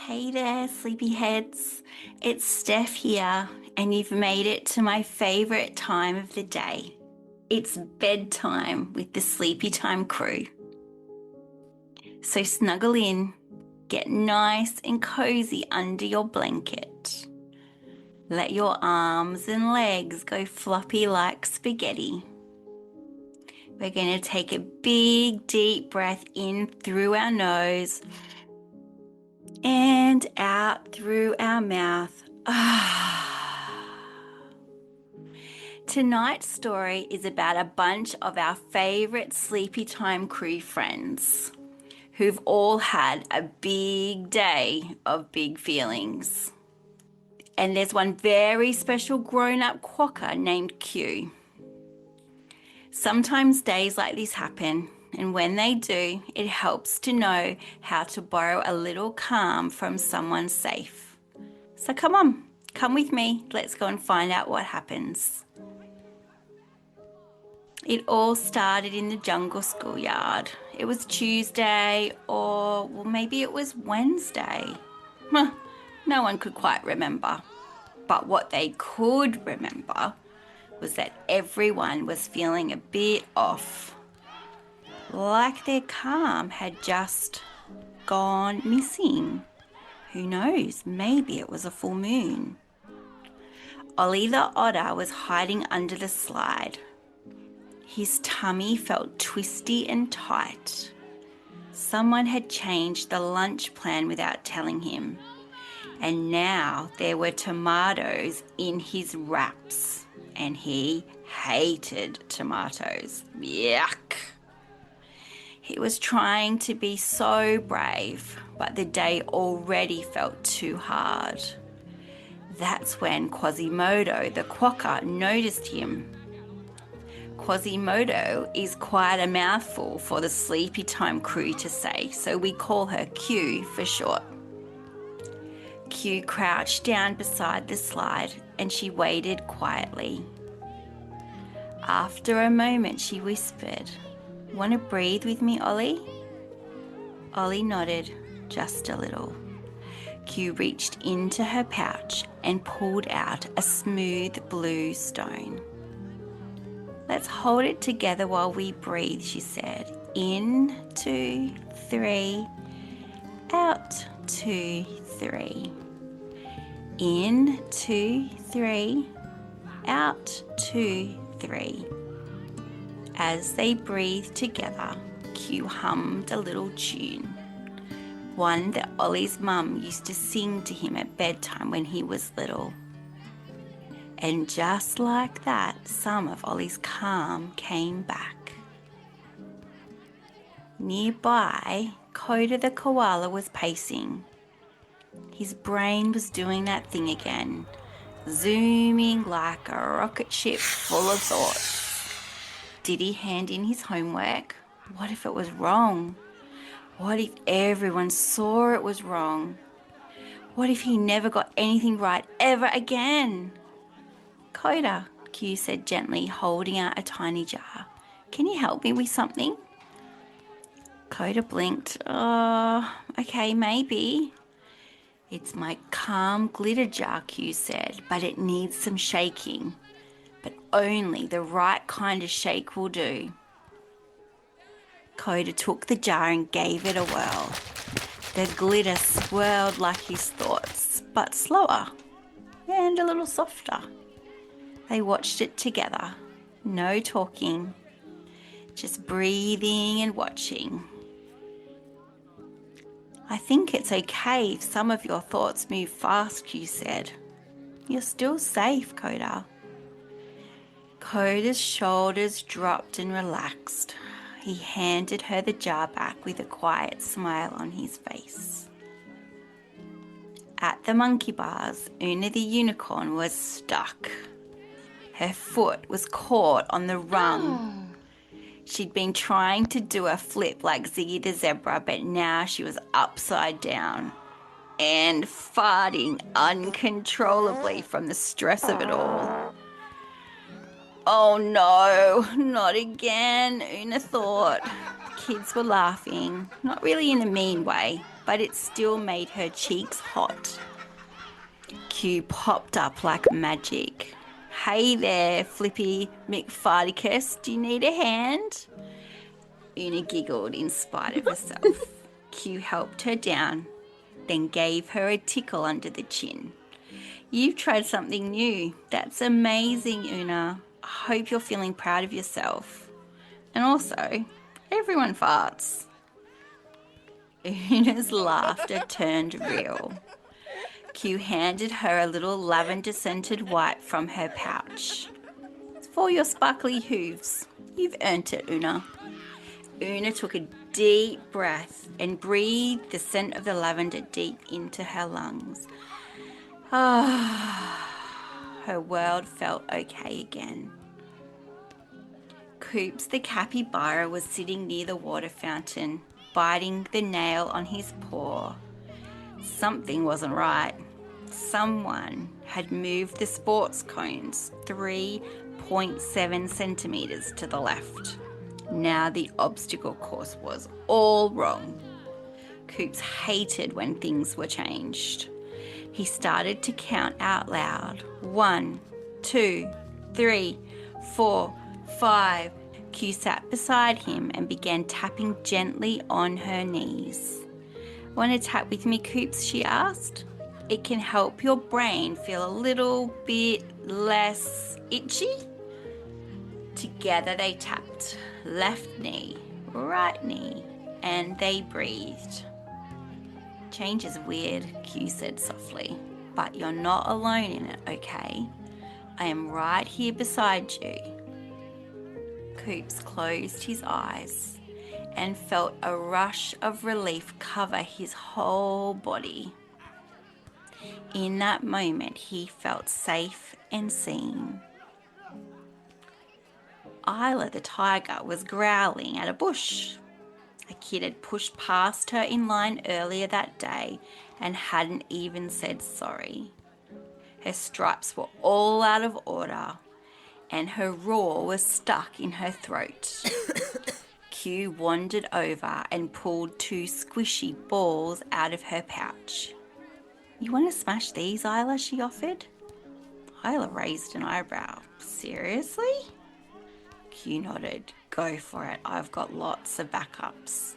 Hey there, sleepyheads. It's Steph here, and you've made it to my favorite time of the day. It's bedtime with the Sleepytime Crew. So snuggle in, get nice and cozy under your blanket. Let your arms and legs go floppy like spaghetti. We're going to take a big, deep breath in through our nose and out through our mouth. Tonight's story is about a bunch of our favorite Sleepytime Crew friends who've all had a big day of big feelings. And there's one very special grown-up quokka named Q. Sometimes days like this happen, and when they do, it helps to know how to borrow a little calm from someone safe. So come on, come with me. Let's go and find out what happens. It all started in the jungle schoolyard. It was Tuesday, or well, maybe it was Wednesday. No one could quite remember. But what they could remember was that everyone was feeling a bit off. Like their calm had just gone missing. Who knows, maybe it was a full moon. Ollie the Otter was hiding under the slide. His tummy felt twisty and tight. Someone had changed the lunch plan without telling him. And now there were tomatoes in his wraps. And he hated tomatoes. Yuck! He was trying to be so brave, but the day already felt too hard. That's when Quasimodo the Quokka noticed him. Quasimodo is quite a mouthful for the Sleepytime Crew to say, so we call her Q for short. Q crouched down beside the slide and she waited quietly. After a moment, she whispered, "Want to breathe with me, Ollie?" Ollie nodded just a little. Q reached into her pouch and pulled out a smooth blue stone. "Let's hold it together while we breathe," she said. "In, 2, 3. Out, 2, 3. In, 2, 3. Out, 2, 3. As they breathed together, Q hummed a little tune. One that Ollie's mum used to sing to him at bedtime when he was little. And just like that, some of Ollie's calm came back. Nearby, Koda the Koala was pacing. His brain was doing that thing again, zooming like a rocket ship full of thoughts. Did he hand in his homework? What if it was wrong? What if everyone saw it was wrong? What if he never got anything right ever again? "Koda," Q said gently, holding out a tiny jar. "Can you help me with something?" Koda blinked. Okay, maybe." "It's my calm glitter jar," Q said, "but it needs some shaking. But only the right kind of shake will do." Koda took the jar and gave it a whirl. The glitter swirled like his thoughts, but slower and a little softer. They watched it together. No talking, just breathing and watching. "I think it's okay if some of your thoughts move fast," Q said. "You're still safe, Koda." Koda's shoulders dropped and relaxed. He handed her the jar back with a quiet smile on his face. At the monkey bars, Una the unicorn was stuck. Her foot was caught on the rung. She'd been trying to do a flip like Ziggy the zebra, but now she was upside down and farting uncontrollably from the stress of it all. "Oh no, not again," Una thought. Kids were laughing, not really in a mean way, but it still made her cheeks hot. Q popped up like magic. Hey there, Flippy McFarticus, do you need a hand? Una giggled in spite of herself. Q helped her down, then gave her a tickle under the chin. You've tried something new. That's amazing, Una. I hope you're feeling proud of yourself. And also, everyone farts. Una's laughter turned real. Q handed her a little lavender-scented wipe from her pouch. It's for your sparkly hooves. You've earned it, Una. Una took a deep breath and breathed the scent of the lavender deep into her lungs. Her world felt okay again. Coops the capybara was sitting near the water fountain, biting the nail on his paw. Something wasn't right. Someone had moved the sports cones 3.7 centimeters to the left. Now the obstacle course was all wrong. Coops hated when things were changed. He started to count out loud. 1, 2, 3, 4, 5. Q sat beside him and began tapping gently on her knees. Want to tap with me, Coops? She asked. It can help your brain feel a little bit less itchy. Together they tapped. Left knee, right knee, and they breathed. Change is weird, Q said softly, but you're not alone in it, okay? I am right here beside you. Coops closed his eyes and felt a rush of relief cover his whole body. In that moment, he felt safe and seen. Isla the tiger was growling at a bush. A kid had pushed past her in line earlier that day and hadn't even said sorry. Her stripes were all out of order and her roar was stuck in her throat. Q wandered over and pulled 2 squishy balls out of her pouch. You want to smash these, Isla? She offered. Isla raised an eyebrow. Seriously? Q nodded. Go for it. I've got lots of backups.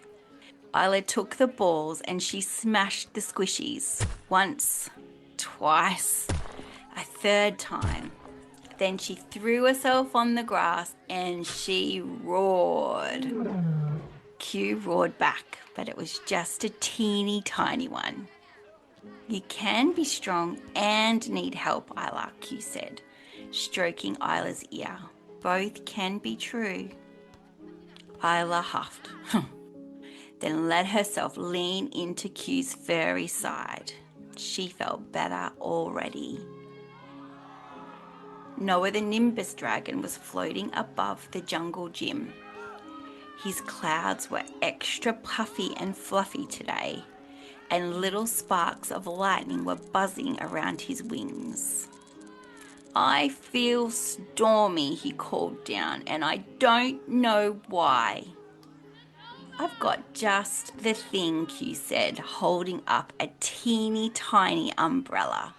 Isla took the balls and she smashed the squishies. Once, twice, a third time. Then she threw herself on the grass and she roared. Q roared back, but it was just a teeny tiny one. You can be strong and need help, Isla, Q said, stroking Isla's ear. Both can be true. Isla huffed, then let herself lean into Q's furry side. She felt better already. Noah the Nimbus dragon was floating above the jungle gym. His clouds were extra puffy and fluffy today, and little sparks of lightning were buzzing around his wings. I feel stormy, he called down, and I don't know why. I've got just the thing, Q said, holding up a teeny tiny umbrella.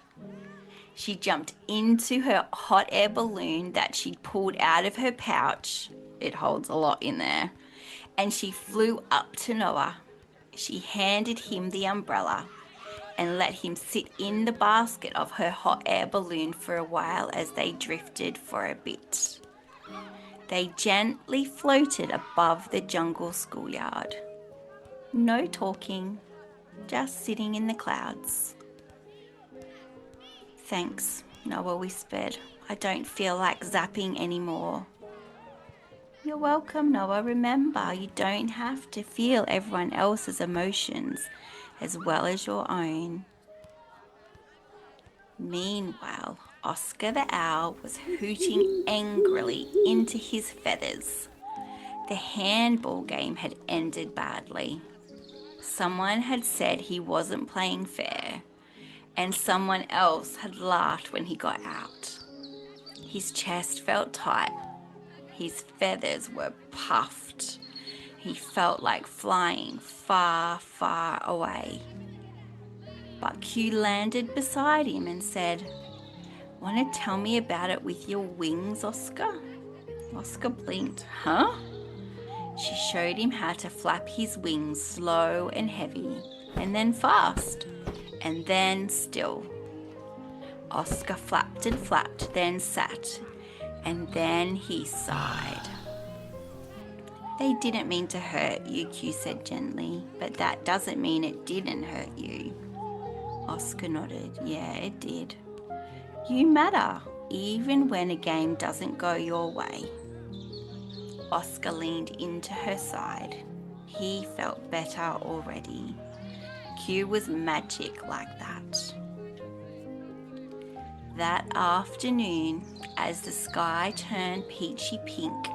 She jumped into her hot air balloon that she'd pulled out of her pouch. It holds a lot in there. And she flew up to Noah. She handed him the umbrella and let him sit in the basket of her hot air balloon for a while as they drifted for a bit. They gently floated above the jungle schoolyard. No talking, just sitting in the clouds. Thanks, Noah whispered. I don't feel like zapping anymore. You're welcome, Noah. Remember, you don't have to feel everyone else's emotions as well as your own. Meanwhile, Oscar the owl was hooting angrily into his feathers. The handball game had ended badly. Someone had said he wasn't playing fair, and someone else had laughed when he got out. His chest felt tight. His feathers were puffed. He felt like flying far, far away. But Q landed beside him and said, "Want to tell me about it with your wings, Oscar?" Oscar blinked. "Huh?" She showed him how to flap his wings slow and heavy, and then fast, and then still. Oscar flapped and flapped, then sat, and then he sighed. "They didn't mean to hurt you," Q said gently, "but that doesn't mean it didn't hurt you." Oscar nodded. "Yeah, it did. You matter, even when a game doesn't go your way." Oscar leaned into her side. He felt better already. Q was magic like that. That afternoon, as the sky turned peachy pink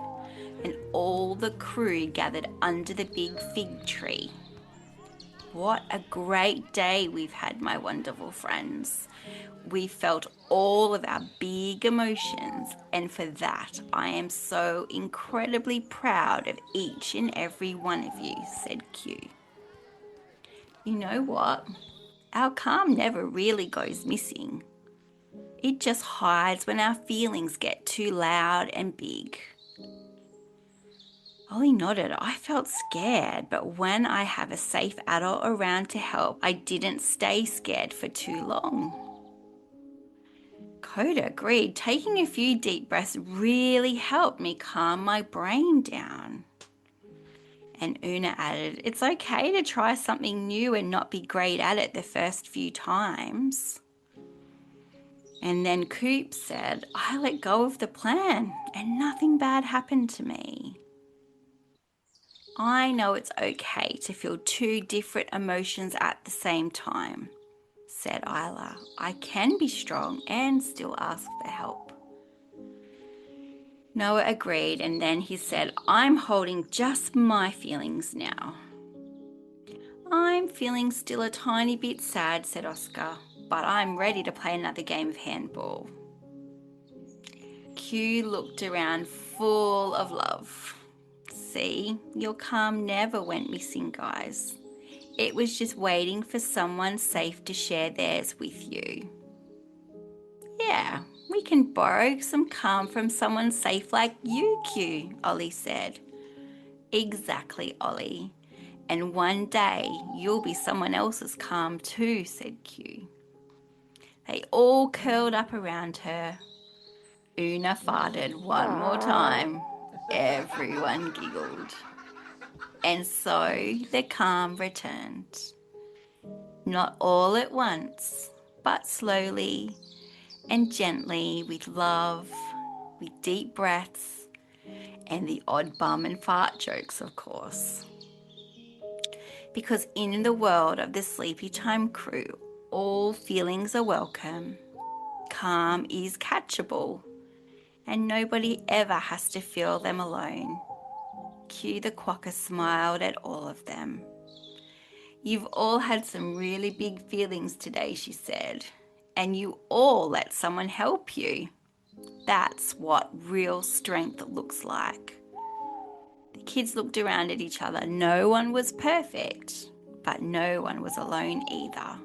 and all the crew gathered under the big fig tree. What a great day we've had, my wonderful friends. We felt all of our big emotions, and for that I am so incredibly proud of each and every one of you, said Q. You know what? Our calm never really goes missing. It just hides when our feelings get too loud and big. Ollie nodded. I felt scared, but when I have a safe adult around to help, I didn't stay scared for too long. Koda agreed. Taking a few deep breaths really helped me calm my brain down. And Una added, it's okay to try something new and not be great at it the first few times. And then Coop said, I let go of the plan and nothing bad happened to me. I know it's okay to feel two different emotions at the same time, said Isla. I can be strong and still ask for help. Noah agreed, and then he said, I'm holding just my feelings now. I'm feeling still a tiny bit sad, said Oscar, but I'm ready to play another game of handball. Q looked around full of love. See, your calm never went missing, guys. It was just waiting for someone safe to share theirs with you. Yeah, we can borrow some calm from someone safe like you, Q, Ollie said. Exactly, Ollie. And one day you'll be someone else's calm too, said Q. They all curled up around her. Una farted one more time. Everyone giggled. And so the calm returned. Not all at once, but slowly and gently, with love, with deep breaths, and the odd bum and fart jokes, of course. Because in the world of the Sleepytime Crew, all feelings are welcome, calm is catchable, and nobody ever has to feel them alone. Q the Quokka smiled at all of them. You've all had some really big feelings today, she said, and you all let someone help you. That's what real strength looks like. The kids looked around at each other. No one was perfect, but no one was alone either.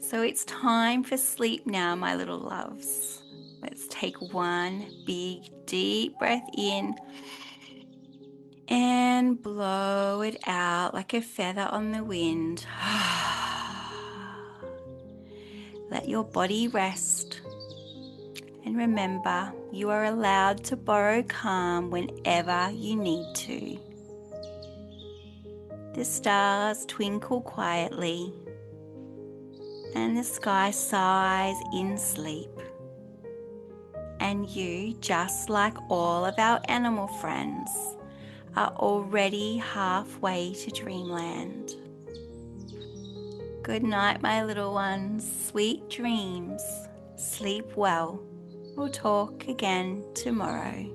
So it's time for sleep now, my little loves. Let's take one big deep breath in and blow it out like a feather on the wind. Let your body rest. And remember, you are allowed to borrow calm whenever you need to. The stars twinkle quietly, and the sky sighs in sleep. And you, just like all of our animal friends, are already halfway to dreamland. Good night, my little ones. Sweet dreams. Sleep well. We'll talk again tomorrow.